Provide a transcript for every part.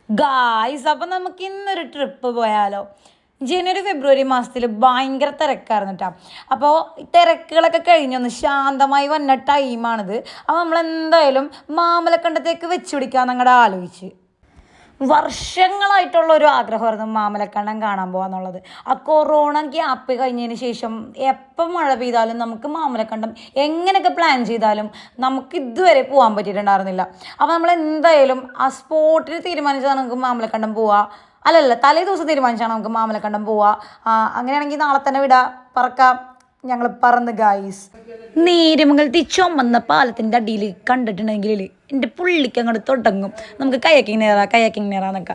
Guys, അപ്പം നമുക്ക് ഇന്നൊരു ട്രിപ്പ് പോയാലോ? ജനുവരി ഫെബ്രുവരി മാസത്തിൽ ഭയങ്കര തിരക്കായിരുന്നു കേട്ടോ. അപ്പോൾ തിരക്കുകളൊക്കെ കഴിഞ്ഞൊന്ന് ശാന്തമായി വന്ന ടൈമാണിത്. അപ്പോൾ നമ്മളെന്തായാലും മാമലക്കണ്ടത്തേക്ക് വെച്ച് പിടിക്കാൻ അങ്ങോട്ട് ആലോചിച്ച്. വർഷങ്ങളായിട്ടുള്ള ഒരു ആഗ്രഹമായിരുന്നു മാമലക്കണ്ടം കാണാൻ പോകാന്നുള്ളത്. ആ കൊറോണ ഗ്യാപ്പ് കഴിഞ്ഞതിന് ശേഷം എപ്പം മഴ പെയ്താലും നമുക്ക് മാമലക്കണ്ടം എങ്ങനെയൊക്കെ പ്ലാൻ ചെയ്താലും നമുക്ക് ഇതുവരെ പോകാൻ പറ്റിയിട്ടുണ്ടായിരുന്നില്ല. അപ്പോൾ നമ്മൾ എന്തായാലും ആ സ്പോട്ടിൽ തീരുമാനിച്ചാൽ നമുക്ക് മാമലക്കണ്ടം പോവുക. അല്ലല്ല, തലേ ദിവസം തീരുമാനിച്ചാണ് നമുക്ക് മാമലക്കണ്ടം പോവുക. അങ്ങനെയാണെങ്കിൽ നാളെ തന്നെ വിടാം, പറക്കാം. ഞങ്ങൾ പറന്ന് ഗായ്സ്. നേരമംഗലത്ത് ചുമന്ന പാലത്തിൻ്റെ അടിയിൽ കണ്ടിട്ടുണ്ടെങ്കിൽ എൻ്റെ പുള്ളിക്ക് അങ്ങോട്ട് തുടങ്ങും നമുക്ക് കയാക്കിങ് നേരാന്നൊക്കെ.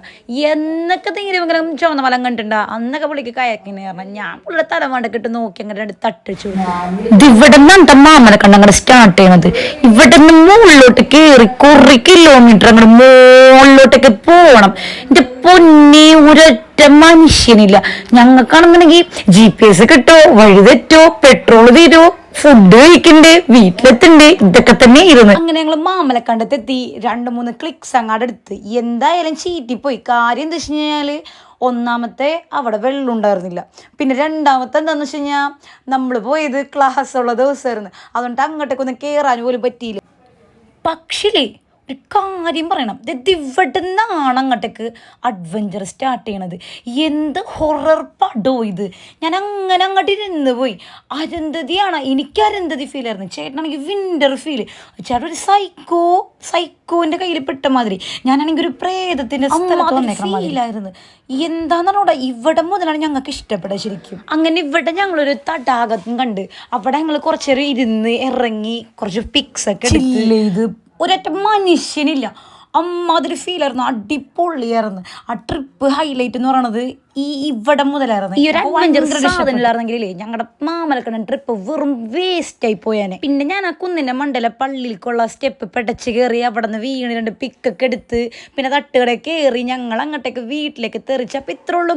എന്നൊക്കെ നേരമംഗലം ചുമന്ന പാലം കണ്ടിട്ടുണ്ടാ അന്നൊക്കെ പുള്ളിക്ക് കയാക്കിങ് നേരണം. ഞാൻ പുള്ളിയുടെ തലമണ്ടൊക്കെ ഇട്ട് നോക്കി അങ്ങോട്ട് തട്ടിച്ചു. ഇവിടെ നിന്നാണ് മാമലക്കണ്ടം അങ്ങോട്ട് സ്റ്റാർട്ട് ചെയ്യണത്. ഇവിടെ നിന്ന് മുകളിലോട്ട് കയറി കുറേ കിലോമീറ്റർ അങ്ങോട്ട് മുകളിലോട്ടൊക്കെ പോകണം. എൻ്റെ പൊന്നെ, ഒരൊറ്റ മനുഷ്യനില്ല. ഞങ്ങൾക്കാണെന്നുണ്ടെങ്കിൽ GPS കിട്ടോ, വഴി തെറ്റോ, പെട്രോൾ തീരോ, ഫുഡ് കഴിക്കണ്ടേ, വീട്ടിലെത്തണ്ടേ, ഇതൊക്കെ തന്നെ ഇരുന്ന്. അങ്ങനെ ഞങ്ങൾ മാമലക്കണ്ടത്തെത്തി. 2-3 ക്ലിക്സ് അങ്ങാട് എടുത്ത് എന്തായാലും ചീറ്റിപ്പോയി. കാര്യം എന്താ വെച്ച് കഴിഞ്ഞാൽ, ഒന്നാമത്തെ അവിടെ വെള്ളം ഉണ്ടായിരുന്നില്ല. പിന്നെ രണ്ടാമത്തെ എന്താണെന്ന് വെച്ച് കഴിഞ്ഞാൽ നമ്മൾ പോയത് ക്ലാസ് ഉള്ള ദിവസമായിരുന്നു. അതുകൊണ്ട് അങ്ങോട്ടേക്കൊന്നും കയറാൻ പോലും പറ്റിയില്ല. പക്ഷേ ഒരു കാര്യം പറയണം, ഇവിടെ നിന്നാണ് അങ്ങോട്ടേക്ക് അഡ്വഞ്ചർ സ്റ്റാർട്ട് ചെയ്യണത്. എന്ത് ഹൊറർ പടോ ഇത്! ഞാൻ അങ്ങനെ അങ്ങോട്ട് ഇരുന്ന് പോയി. അരുന്ധതിയാണ്, എനിക്ക് അരുന്ധതി ഫീൽ ആയിരുന്നു. ചേട്ടനാണെങ്കിൽ വിൻ്റർ ഫീൽ. ചേട്ടൻ ഒരു സൈക്കോൻ്റെ കയ്യിൽ പെട്ട മാതിരി. ഞാനാണെങ്കിൽ ഒരു പ്രേതത്തിൻ്റെ ഫീലായിരുന്നു. എന്താണെന്നോടാ, ഇവിടെ മുതലാണ് ഞങ്ങൾക്ക് ഇഷ്ടപ്പെട്ടത് ശരിക്കും. അങ്ങനെ ഇവിടെ ഞങ്ങളൊരു തടാകം കണ്ട് അവിടെ ഞങ്ങൾ കുറച്ച് നേരം ഇരുന്ന് ഇറങ്ങി കുറച്ച് പിക്സൊക്കെ ചെയ്ത്. ഒരൊറ്റ മനുഷ്യനില്ല. അമ്മാതിരി ഫീലായിരുന്നു, അടിപൊളിയായിരുന്നു. ആ ട്രിപ്പ് ഹൈലൈറ്റ് എന്ന് പറയണത് ഇവിടെ മുതലായിരുന്നു. ഈ ഒരു സാധനമില്ലായിരുന്നെങ്കിലേ ഞങ്ങളുടെ മാമലക്കണ്ടം ട്രിപ്പ് വെറും വേസ്റ്റ് ആയി പോയാനെ. പിന്നെ ഞാൻ ആ കുന്നിൻ്റെ മണ്ടല പള്ളിയിലേക്കുള്ള സ്റ്റെപ്പ് പെടച്ച് കയറി അവിടെ നിന്ന് വീണ് 2 പിക്കൊക്കെ എടുത്ത് പിന്നെ തട്ടുകടയിൽ കയറി ഞങ്ങൾ അങ്ങോട്ടേക്ക് വീട്ടിലേക്ക് തെറിച്ച്. അപ്പം ഇത്ര ഉള്ളൂ.